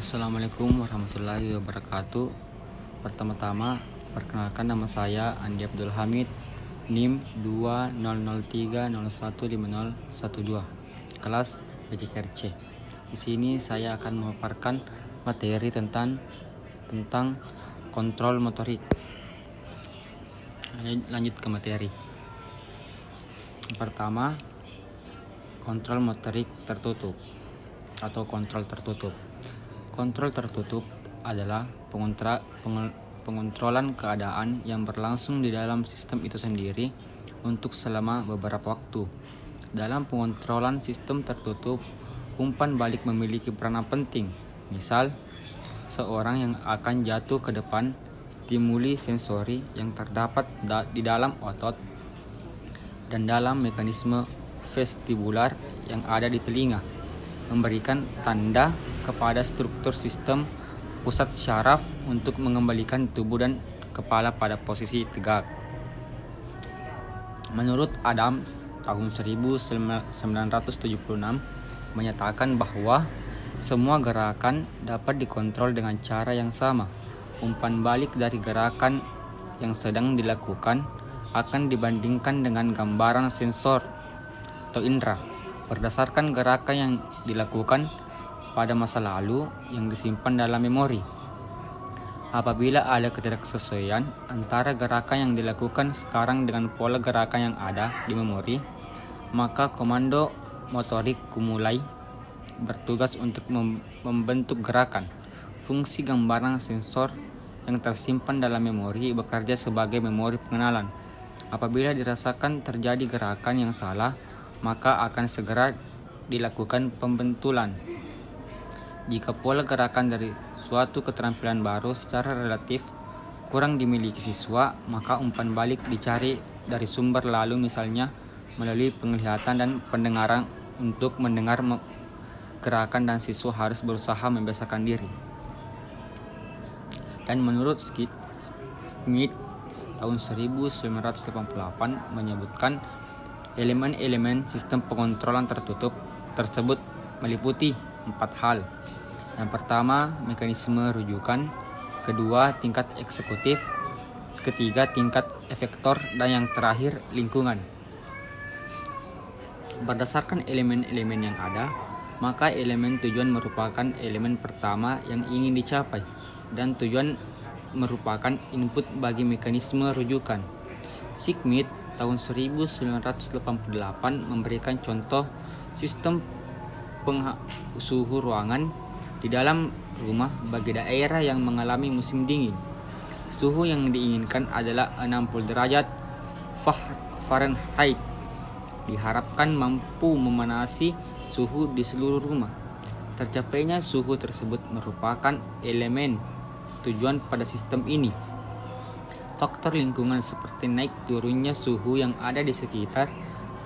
Assalamualaikum warahmatullahi wabarakatuh. Pertama-tama, perkenalkan nama saya Andi Abdul Hamid, NIM 2003015012, kelas PJKRC. Di sini saya akan memaparkan materi tentang kontrol motorik. Lanjut ke materi. Pertama, kontrol motorik tertutup atau kontrol tertutup. Kontrol tertutup adalah pengontrolan keadaan yang berlangsung di dalam sistem itu sendiri untuk selama beberapa waktu. Dalam pengontrolan sistem tertutup, umpan balik memiliki peranan penting. Misal, seorang yang akan jatuh ke depan, stimuli sensori yang terdapat di dalam otot dan dalam mekanisme vestibular yang ada di telinga memberikan tanda kepada struktur sistem pusat syaraf untuk mengembalikan tubuh dan kepala pada posisi tegak. Menurut Adam tahun 1976 menyatakan bahwa semua gerakan dapat dikontrol dengan cara yang sama. Umpan balik dari gerakan yang sedang dilakukan akan dibandingkan dengan gambaran sensor atau indera berdasarkan gerakan yang dilakukan pada masa lalu yang disimpan dalam memori. Apabila ada ketidaksesuaian antara gerakan yang dilakukan sekarang dengan pola gerakan yang ada di memori, maka komando motorik kumulai bertugas untuk membentuk gerakan. Fungsi gambaran sensor yang tersimpan dalam memori bekerja sebagai memori pengenalan. Apabila dirasakan terjadi gerakan yang salah, maka akan segera dilakukan pembentulan. Jika pola gerakan dari suatu keterampilan baru secara relatif kurang dimiliki siswa, maka umpan balik dicari dari sumber lalu, misalnya melalui penglihatan dan pendengaran untuk mendengar gerakan, dan siswa harus berusaha membiasakan diri. Dan menurut Smith tahun 1988 menyebutkan elemen-elemen sistem pengontrolan tertutup tersebut meliputi 4 hal. Yang pertama, mekanisme rujukan. Kedua, tingkat eksekutif. Ketiga, tingkat efektor. Dan yang terakhir, lingkungan. Berdasarkan elemen-elemen yang ada, maka elemen tujuan merupakan elemen pertama yang ingin dicapai, dan tujuan merupakan input bagi mekanisme rujukan. Smith tahun 1988 memberikan contoh sistem suhu ruangan di dalam rumah bagi daerah yang mengalami musim dingin. Suhu yang diinginkan adalah 60 derajat Fahrenheit. Diharapkan mampu memanasi suhu di seluruh rumah. Tercapainya suhu tersebut merupakan elemen tujuan pada sistem ini. Faktor lingkungan seperti naik turunnya suhu yang ada di sekitar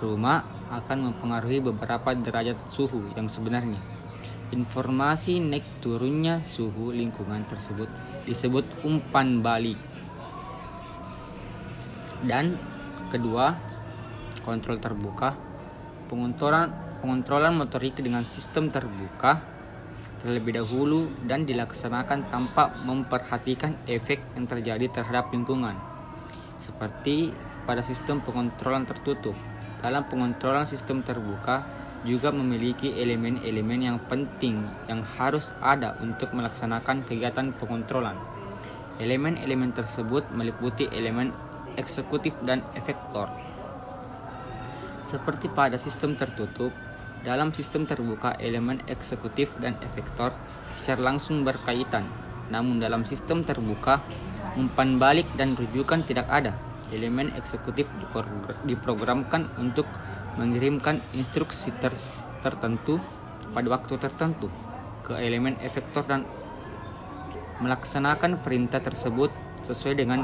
rumah akan mempengaruhi beberapa derajat suhu yang sebenarnya. Informasi naik turunnya suhu lingkungan tersebut disebut umpan balik. Dan kedua, kontrol terbuka. Pengontrolan motorik dengan sistem terbuka terlebih dahulu dan dilaksanakan tanpa memperhatikan efek yang terjadi terhadap lingkungan, seperti pada sistem pengontrolan tertutup. Dalam pengontrolan sistem terbuka juga memiliki elemen-elemen yang penting yang harus ada untuk melaksanakan kegiatan pengontrolan. Elemen-elemen tersebut meliputi elemen eksekutif dan efektor. Seperti pada sistem tertutup, dalam sistem terbuka elemen eksekutif dan efektor secara langsung berkaitan. Namun dalam sistem terbuka, umpan balik dan rujukan tidak ada. Elemen eksekutif diprogramkan untuk mengirimkan instruksi tertentu pada waktu tertentu ke elemen efektor dan melaksanakan perintah tersebut sesuai dengan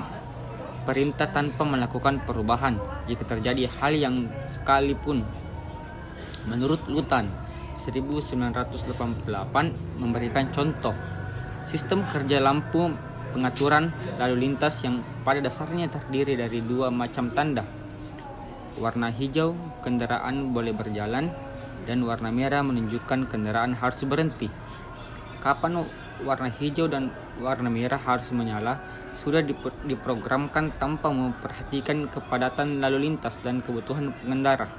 perintah tanpa melakukan perubahan jika terjadi hal yang sekalipun. Menurut Lutan 1988 memberikan contoh sistem kerja lampu pengaturan lalu lintas yang pada dasarnya terdiri dari 2 macam tanda. Warna hijau kendaraan boleh berjalan dan warna merah menunjukkan kendaraan harus berhenti. Kapan warna hijau dan warna merah harus menyala sudah diprogramkan tanpa memperhatikan kepadatan lalu lintas dan kebutuhan pengendara.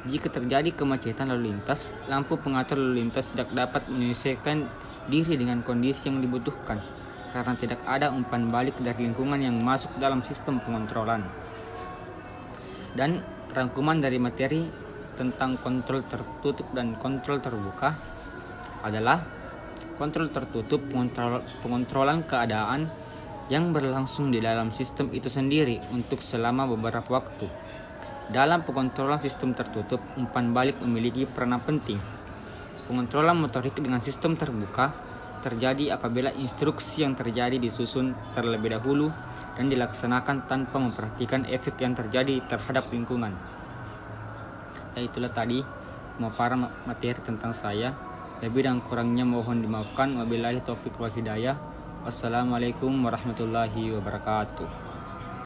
Jika terjadi kemacetan lalu lintas, lampu pengatur lalu lintas tidak dapat menyesuaikan diri dengan kondisi yang dibutuhkan karena tidak ada umpan balik dari lingkungan yang masuk dalam sistem pengontrolan. Dan rangkuman dari materi tentang kontrol tertutup dan kontrol terbuka adalah kontrol tertutup pengontrolan keadaan yang berlangsung di dalam sistem itu sendiri untuk selama beberapa waktu. Dalam pengontrolan sistem tertutup, umpan balik memiliki peranan penting. Pengontrolan motorik dengan sistem terbuka terjadi apabila instruksi yang terjadi disusun terlebih dahulu dan dilaksanakan tanpa memperhatikan efek yang terjadi terhadap lingkungan. Itulah tadi pemaparan materi tentang saya. Lebih dan kurangnya mohon dimaafkan. Wabillahi taufiq wal hidayah. Wassalamualaikum warahmatullahi wabarakatuh.